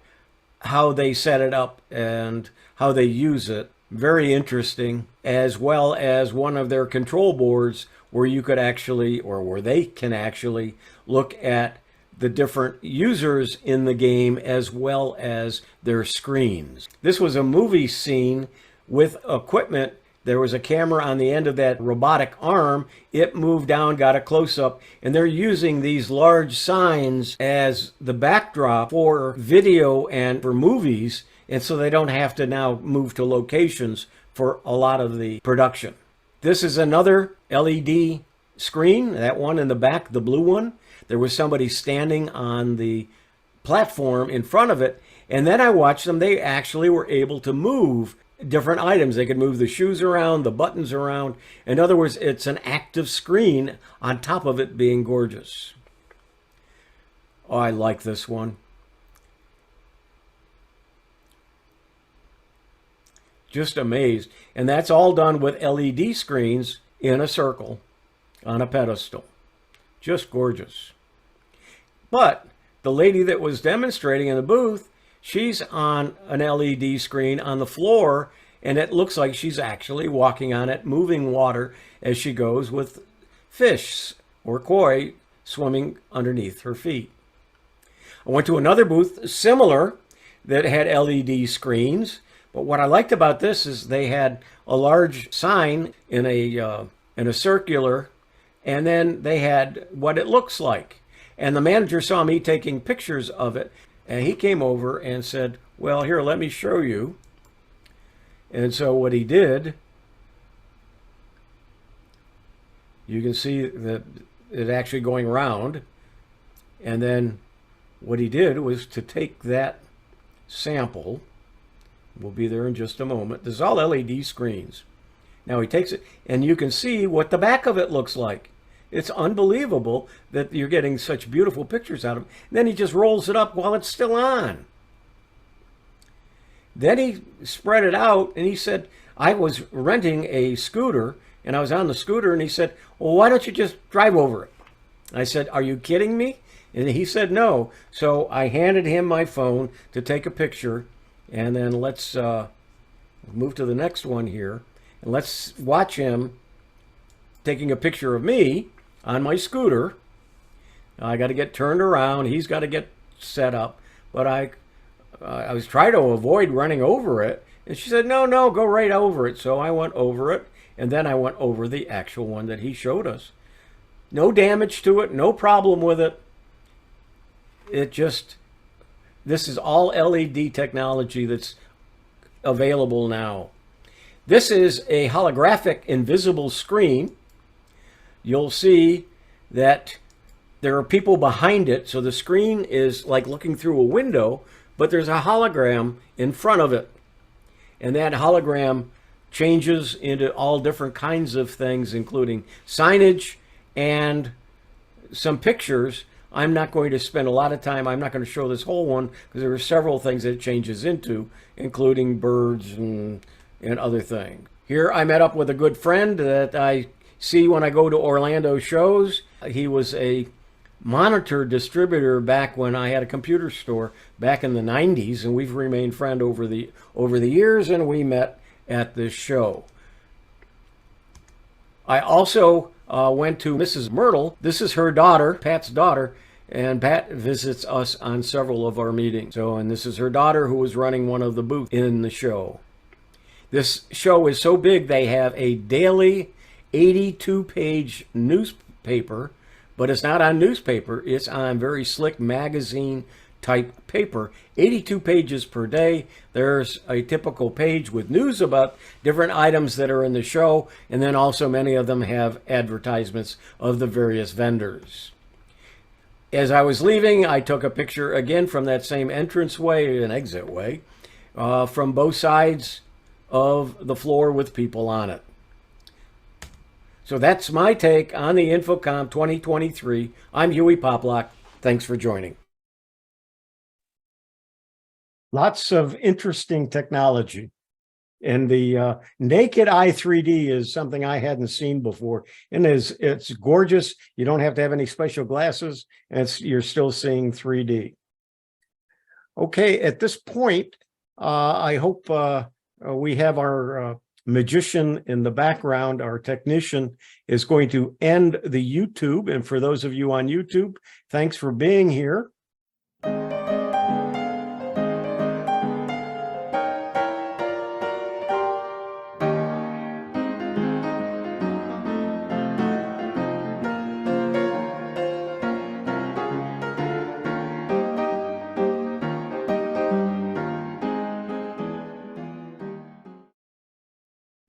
how they set it up and how they use it. Very interesting, as well as one of their control boards where you could actually, or where they can actually look at the different users in the game as well as their screens. This was a movie scene with equipment. There was a camera on the end of that robotic arm. It moved down, got a close-up, and they're using these large signs as the backdrop for video and for movies, and so they don't have to now move to locations for a lot of the production. This is another LED screen, that one in the back, the blue one. There was somebody standing on the platform in front of it, and then I watched them. They actually were able to move different items. They could move the shoes around, the buttons around. In other words, it's an active screen on top of it being gorgeous. Oh, I like this one. Just amazed. And that's all done with LED screens in a circle on a pedestal. Just gorgeous. But the lady that was demonstrating in the booth, she's on an LED screen on the floor, and it looks like she's actually walking on it, moving water as she goes with fish or koi swimming underneath her feet. I went to another booth similar that had LED screens, but what I liked about this is they had a large sign in a circular, and then they had what it looks like. And the manager saw me taking pictures of it, and he came over and said, well, here, let me show you. And so what he did, you can see that it actually going around. And then what he did was to take that sample. We'll be there in just a moment. This is all LED screens. Now he takes it, and you can see what the back of it looks like. It's unbelievable that you're getting such beautiful pictures out of it. And then he just rolls it up while it's still on. Then he spread it out, and he said, I was renting a scooter, and I was on the scooter, and he said, well, why don't you just drive over it? I said, are you kidding me? And he said, no. So I handed him my phone to take a picture, and then let's move to the next one here, and let's watch him taking a picture of me on my scooter. I got to get turned around. He's got to get set up. But I was trying to avoid running over it. And she said, no, go right over it. So I went over it. And then I went over the actual one that he showed us. No damage to it. No problem with it. This is all LED technology that's available now. This is a holographic invisible screen. You'll see that there are people behind it, so the screen is like looking through a window, but there's a hologram in front of it. And that hologram changes into all different kinds of things, including signage and some pictures. I'm not going to spend a lot of time. I'm not going to show this whole one because there are several things that it changes into, including birds and other things. Here I met up with a good friend that I see when I go to Orlando shows. He was a monitor distributor back when I had a computer store back in the 90s, and we've remained friends over the years, and we met at this show. I also went to Mrs. Myrtle. This is her daughter, Pat's daughter, and Pat visits us on several of our meetings. And this is her daughter who was running one of the booths in the show. This show is so big they have a daily 82-page newspaper, but it's not on newspaper. It's on very slick magazine type paper. 82 pages per day. There's a typical page with news about different items that are in the show, and then also many of them have advertisements of the various vendors. As I was leaving, I took a picture again from that same entranceway and exit way from both sides of the floor with people on it. So that's my take on the Infocom 2023. I'm Hewie Poplock. Thanks for joining. Lots of interesting technology. And the naked eye 3D is something I hadn't seen before. And it's gorgeous. You don't have to have any special glasses, and you're still seeing 3D. Okay, at this point, I hope we have our magician in the background. Our technician is going to end the YouTube. And for those of you on YouTube, thanks for being here.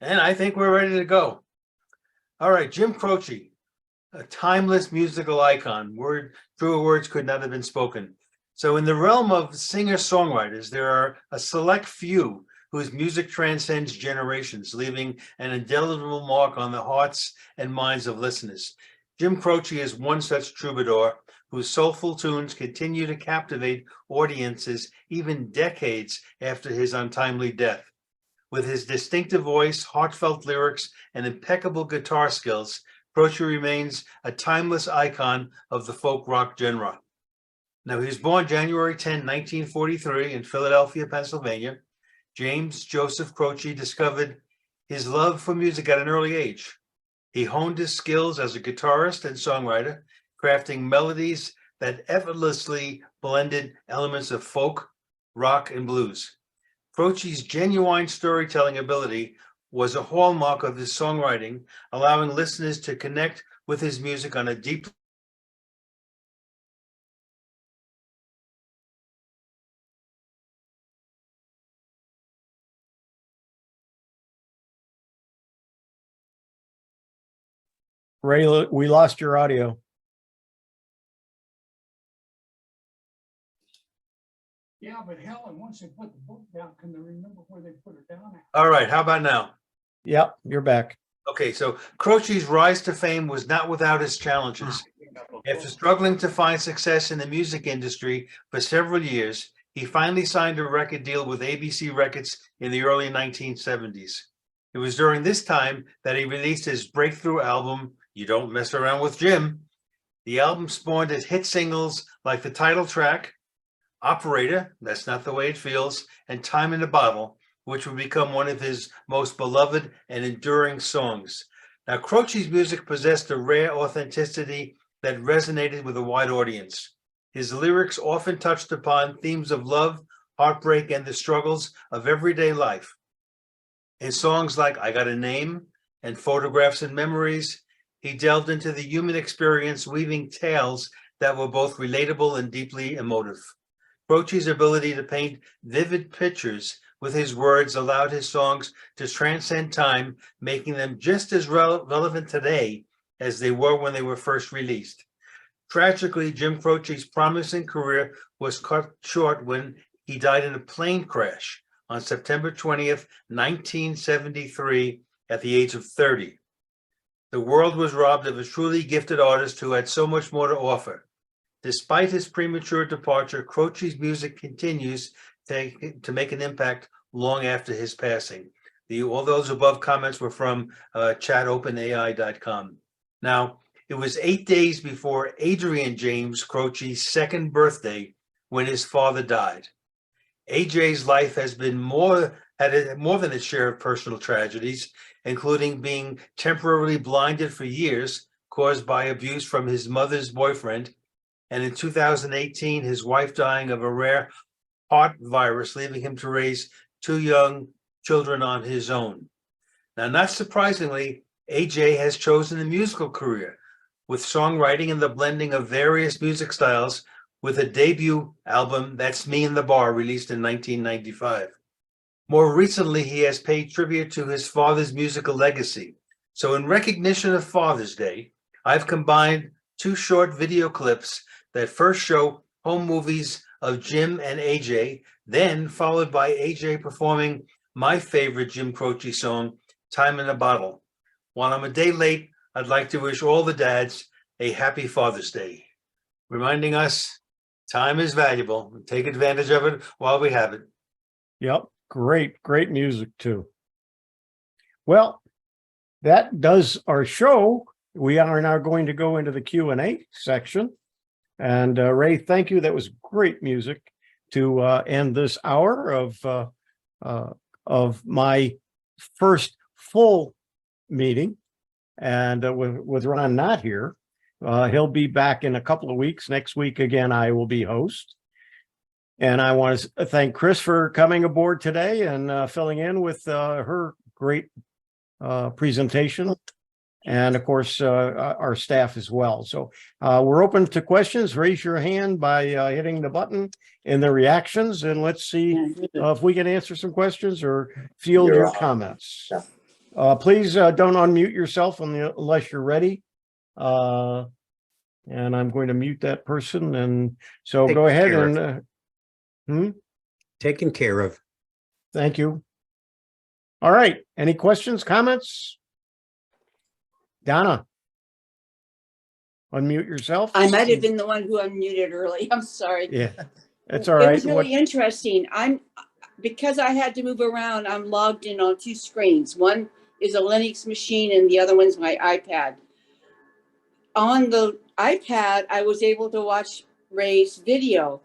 And I think we're ready to go. All right, Jim Croce, a timeless musical icon. Truer words could not have been spoken. So in the realm of singer-songwriters, there are a select few whose music transcends generations, leaving an indelible mark on the hearts and minds of listeners. Jim Croce is one such troubadour whose soulful tunes continue to captivate audiences even decades after his untimely death. With his distinctive voice, heartfelt lyrics, and impeccable guitar skills, Croce remains a timeless icon of the folk rock genre. Now, he was born January 10, 1943 in Philadelphia, Pennsylvania. James Joseph Croce discovered his love for music at an early age. He honed his skills as a guitarist and songwriter, crafting melodies that effortlessly blended elements of folk, rock, and blues. Croce's genuine storytelling ability was a hallmark of his songwriting, allowing listeners to connect with his music on a deep Ray, we lost your audio. Yeah, but Helen, once they put the book down, can they remember where they put it down at? All right, how about now? Yep, you're back. Okay, so Croce's rise to fame was not without its challenges. After struggling to find success in the music industry for several years, he finally signed a record deal with ABC Records in the early 1970s. It was during this time that he released his breakthrough album, You Don't Mess Around with Jim. The album spawned his hit singles like the title track, Operator, That's Not the Way It Feels, and Time in the Bottle, which would become one of his most beloved and enduring songs. Now, Croce's music possessed a rare authenticity that resonated with a wide audience. His lyrics often touched upon themes of love, heartbreak, and the struggles of everyday life. In songs like I Got a Name and Photographs and Memories, he delved into the human experience, weaving tales that were both relatable and deeply emotive. Croce's ability to paint vivid pictures with his words allowed his songs to transcend time, making them just as relevant today as they were when they were first released. Tragically, Jim Croce's promising career was cut short when he died in a plane crash on September 20th, 1973, at the age of 30. The world was robbed of a truly gifted artist who had so much more to offer. Despite his premature departure, Croce's music continues to make an impact long after his passing. All those above comments were from chat.openai.com. Now, it was 8 days before Adrian James Croce's second birthday when his father died. AJ's life has been more than its share of personal tragedies, including being temporarily blinded for years caused by abuse from his mother's boyfriend, and in 2018, his wife dying of a rare heart virus, leaving him to raise 2 young children on his own. Now, not surprisingly, AJ has chosen a musical career with songwriting and the blending of various music styles, with a debut album, That's Me in the Bar, released in 1995. More recently, he has paid tribute to his father's musical legacy. So in recognition of Father's Day, I've combined 2 short video clips that first show home movies of Jim and AJ, then followed by AJ performing my favorite Jim Croce song, Time in a Bottle. While I'm a day late, I'd like to wish all the dads a happy Father's Day, reminding us time is valuable. Take advantage of it while we have it. Yep. Great music too. Well, that does our show. We are now going to go into the Q&A section. And Ray, thank you. That was great music to end this hour of my first full meeting. And with Ron not here, he'll be back in a couple of weeks. Next week, again, I will be host. And I want to thank Chris for coming aboard today and filling in with her great presentation. And of course, our staff as well. So we're open to questions. Raise your hand by hitting the button in the reactions, and let's see if we can answer some questions or field your comments. Please don't unmute yourself unless you're ready. And I'm going to mute that person. And so go ahead and Taken care of. Thank you. All right. Any questions, comments? Donna, unmute yourself. I might have been the one who unmuted early. I'm sorry. Yeah, that's all right. It was really interesting. Because I had to move around, I'm logged in on 2 screens. One is a Linux machine and the other one's my iPad. On the iPad, I was able to watch Ray's video,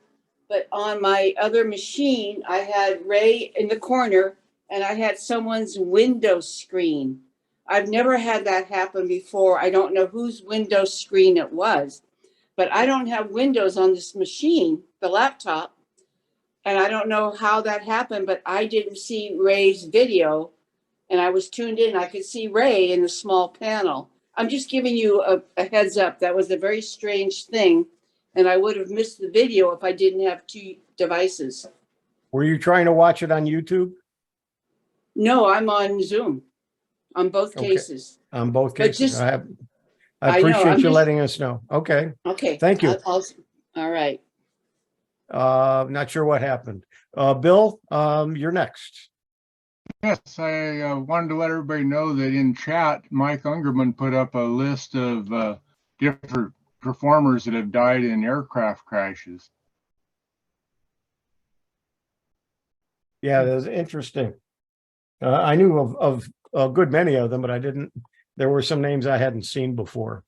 but on my other machine, I had Ray in the corner and I had someone's window screen. I've never had that happen before. I don't know whose window screen it was, but I don't have windows on this machine, the laptop, and I don't know how that happened, but I didn't see Ray's video, and I was tuned in. I could see Ray in the small panel. I'm just giving you a heads up. That was a very strange thing, and I would have missed the video if I didn't have 2 devices. Were you trying to watch it on YouTube? No, I'm on Zoom. On both cases. On both But cases. just- I I know, appreciate I'm you just- letting us know. Okay. Okay. Thank you. All right. Not sure what happened. Bill, you're next. Yes, I wanted to let everybody know that in chat, Mike Ungerman put up a list of different performers that have died in aircraft crashes. Yeah, that's interesting. I knew of a good many of them, but there were some names I hadn't seen before.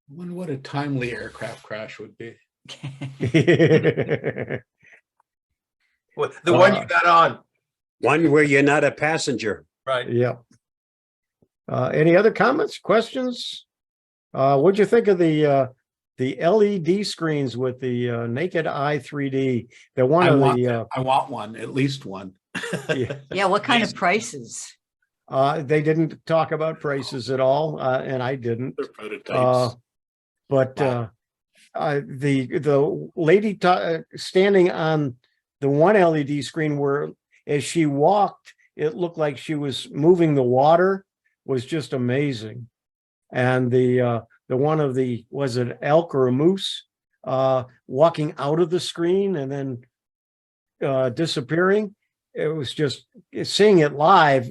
I wonder what a timely aircraft crash would be. The one you got on. One where you're not a passenger. Right. Yeah. Any other comments, questions? What'd you think of the LED screens with the naked eye 3D? They're one of the. I want one, at least one. Yeah. Yeah, what kind of prices? They didn't talk about prices at all, and I didn't. They're prototypes. But the lady standing on the one LED screen where, as she walked, it looked like she was moving the water, was just amazing. And the one of the, was it elk or a moose, walking out of the screen and then disappearing. It was just, seeing it live,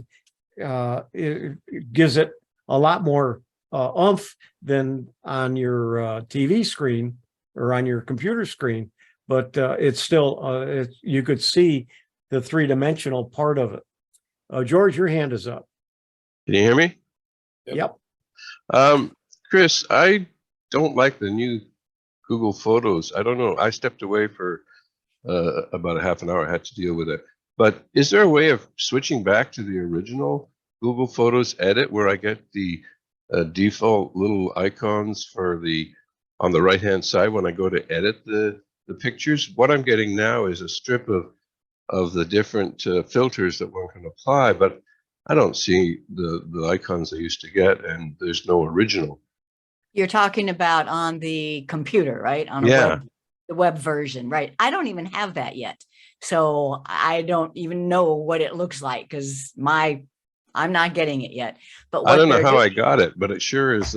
it gives it a lot more oomph than on your TV screen or on your computer screen, but it's still, you could see the 3-dimensional part of it. George, your hand is up. Can you hear me? Yep. Chris, I don't like the new Google Photos. I don't know. I stepped away for about a half an hour. I had to deal with it. But is there a way of switching back to the original Google Photos edit where I get the default little icons for on the right-hand side when I go to edit the pictures? What I'm getting now is a strip of the different filters that one can apply, but I don't see the icons I used to get, and there's no original. You're talking about on the computer, right? On the web version, right? I don't even have that yet. So I don't even know what it looks like because I'm not getting it yet. But I don't know how I got it, but it sure is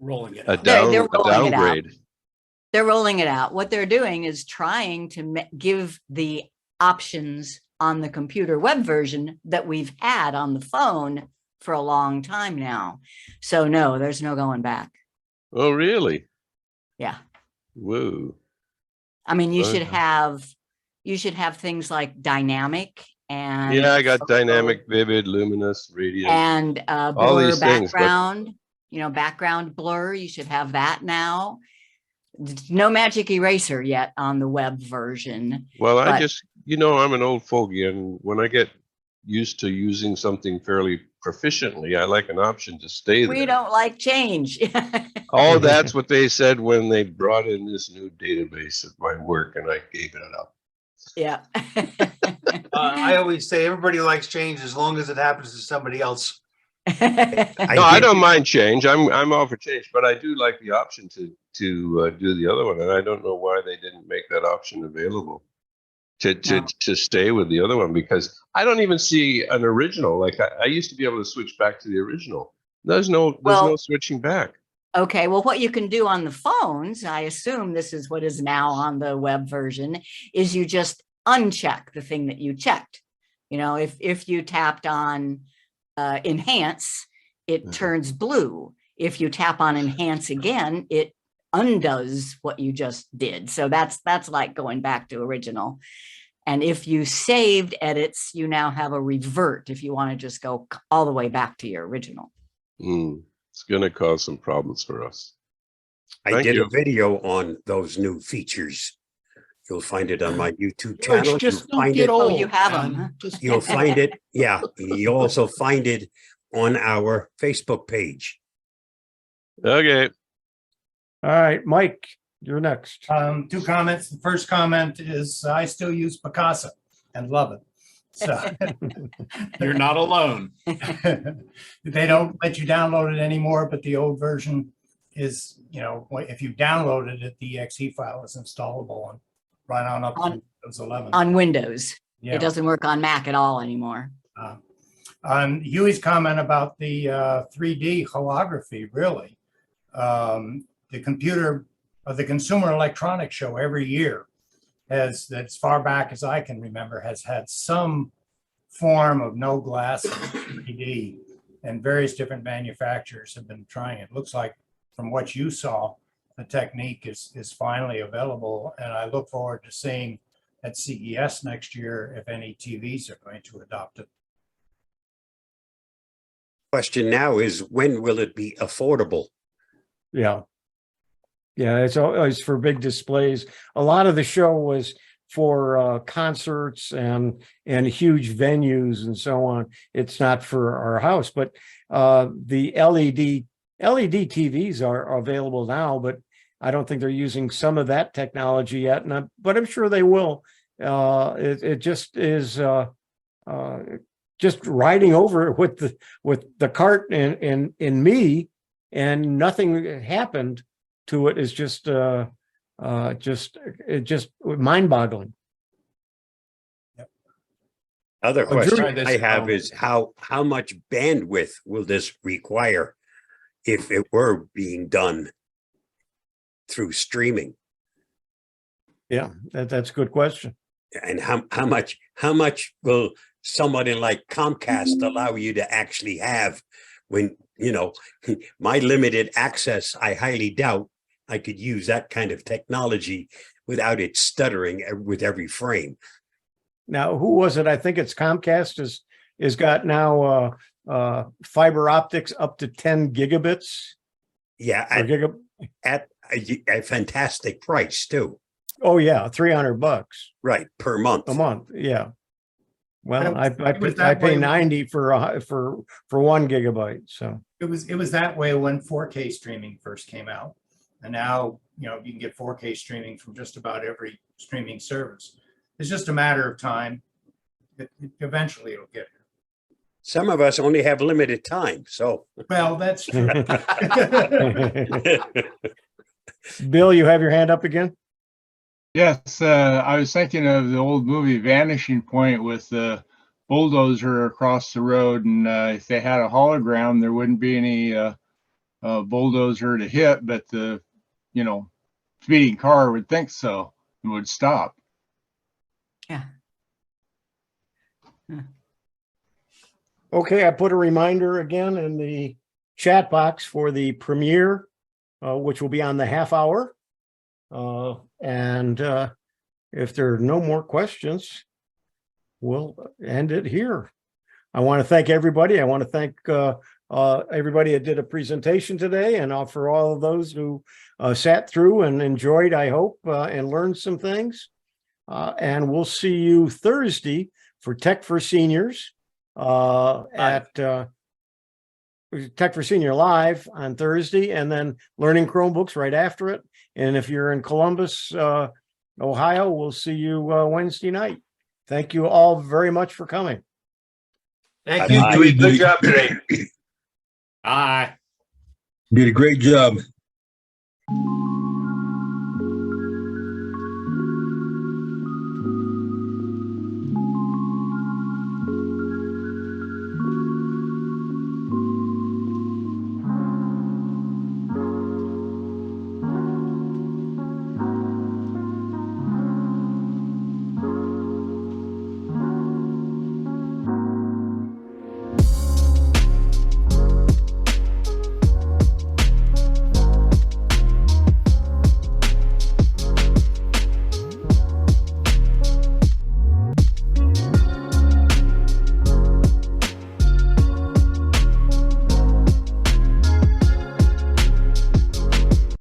Rolling it a out. They're rolling it out. downgrade. They're rolling it out. What they're doing is trying to give the options on the computer web version that we've had on the phone for a long time now. So no, there's no going back. Oh, really? Yeah. Whoa. I mean, you Okay. should have things like dynamic and Yeah, I got photo dynamic, vivid, luminous, radiant, and all blur these things, but background, background blur. You should have that now. No magic eraser yet on the web version, well, I but just, I'm an old fogey, and when I get used to using something fairly proficiently, I like an option to stay we there. don't like change. Oh, that's what they said when they brought in this new database at my work, and I gave it up. Yeah. I always say everybody likes change as long as it happens to somebody else. No, I don't mind change. I'm all for change, but I do like the option to do the other one, and I don't know why they didn't make that option available to stay with the other one, because I don't even see an original. Like I used to be able to switch back to the original. There's no switching back. Okay, well, what you can do on the phones, I assume this is what is now on the web version, is you just uncheck the thing that you checked. If you tapped on enhance, it turns blue. If you tap on enhance again, it undoes what you just did. So that's like going back to original. And if you saved edits, you now have a revert if you want to just go all the way back to your original. It's going to cause some problems for us. I did a video on those new features. You'll find it on my YouTube George, channel. just You'll find don't get it. old. You have man. them. Just You'll find it. Yeah. You'll also find it on our Facebook page. Okay. All right, Mike, you're next. 2 comments. The first comment is I still use Picasa and love it. So You're not alone. they don't let you download it anymore, but the old version is, if you downloaded it, the exe file is installable and right on up to Windows 11. On Windows. Yeah. It doesn't work on Mac at all anymore. On Huey's comment about the 3D holography, really, the Consumer Electronics Show every year has, as far back as I can remember, has had some form of no glass 3D, and various different manufacturers have been trying it. Looks like from what you saw, the technique is finally available, and I look forward to seeing at CES next year if any TVs are going to adopt it. Question now is, when will it be affordable? Yeah. Yeah, it's always for big displays. A lot of the show was for concerts and huge venues and so on. It's not for our house, but the LED TVs are available now, but I don't think they're using some of that technology yet. But I'm sure they will. It just is just riding over it with the cart in me, and nothing happened to it. Is just mind-boggling. Other question Drew, I have is how much bandwidth will this require if it were being done through streaming? Yeah, that's a good question. And how much will somebody like Comcast allow you to actually have when, my limited access, I highly doubt I could use that kind of technology without it stuttering with every frame. Now, who was it? I think it's Comcast is got now fiber optics up to 10 gigabits. Yeah, at a fantastic price too. Oh yeah, $300. Right, per month. A month. Yeah. Well, I was that pay way- 90 for 1 gigabyte. So It was that way when 4K streaming first came out, and now you can get 4K streaming from just about every streaming service. It's just a matter of time. Eventually, it'll get here. Some of us only have limited time, so. Well, that's true. Bill, you have your hand up again? Yes, I was thinking of the old movie Vanishing Point with the bulldozer across the road, and if they had a hologram, there wouldn't be any bulldozer to hit, but the speeding car would think so and would stop. Yeah. Okay, I put a reminder again in the chat box for the premiere, which will be on the half hour. And if there are no more questions, we'll end it here. I want to thank everybody. I want to thank everybody that did a presentation today, and for all of those who sat through and enjoyed, I hope, and learned some things. And we'll see you Thursday for Tech for Seniors at Tech for Senior Live on Thursday, and then Learning Chromebooks right after it. And if you're in Columbus, Ohio, we'll see you Wednesday night. Thank you all very much for coming. Thank you, Huey. Good job today. Bye. Did a great job.